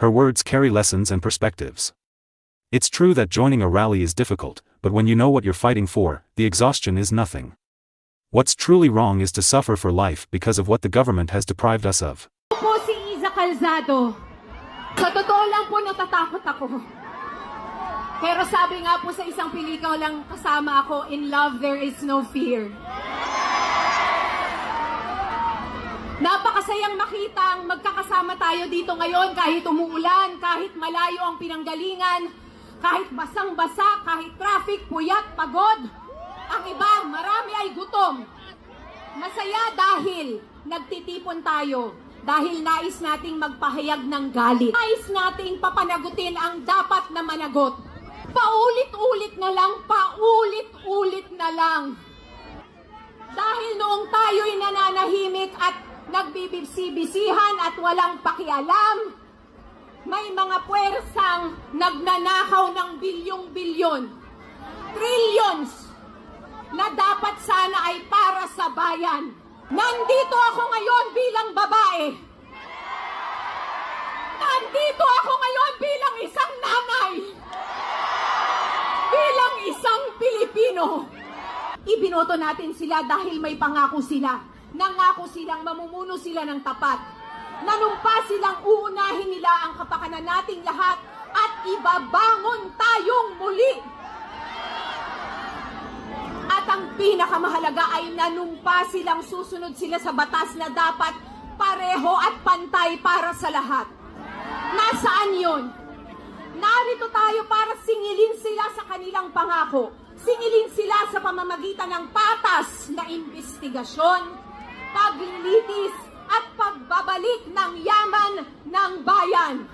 Her words carry lessons and perspectives. It's true that joining a rally is difficult, but when you know what you're fighting for, the exhaustion is nothing. What's truly wrong is to suffer for life because of what the government has deprived us of. Ako po si Iza Calzado. Sa totoo lang po natatakot ako. Pero sabi nga po sa isang pelikulang kasama ako, in love there is no fear. Napakasayang makitang magkakasama tayo dito ngayon kahit umuulan, kahit malayo ang pinanggalingan, kahit basang-basa, kahit traffic, puyat, pagod. Ang iba, marami ay gutom. Masaya dahil nagtitipon tayo, dahil nais nating magpahayag ng galit. Nais nating papanagutin ang dapat na managot. Paulit-ulit na lang, paulit-ulit na lang. Dahil noong tayo'y nananahimik at nagbibisi-bisihan at walang pakialam, may mga puwersang nagnanakaw ng bilyong-bilyon, trillions, na dapat sana ay para sa bayan. Nandito ako ngayon bilang babae. Nandito ako ngayon bilang isang nanay. Bilang isang Pilipino. Ibinoto natin sila dahil may pangako sila. Nangako silang mamumuno sila ng tapat. Nanumpa silang uunahin nila ang kapakanan nating lahat at ibabangon tayong muli. At ang pinakamahalaga ay nanumpa silang susunod sila sa batas na dapat pareho at pantay para sa lahat. Nasaan yon? Narito tayo para singilin sila sa kanilang pangako. Singilin sila sa pamamagitan ng patas na imbestigasyon, paglilitis at pagbabalik ng yaman ng bayan.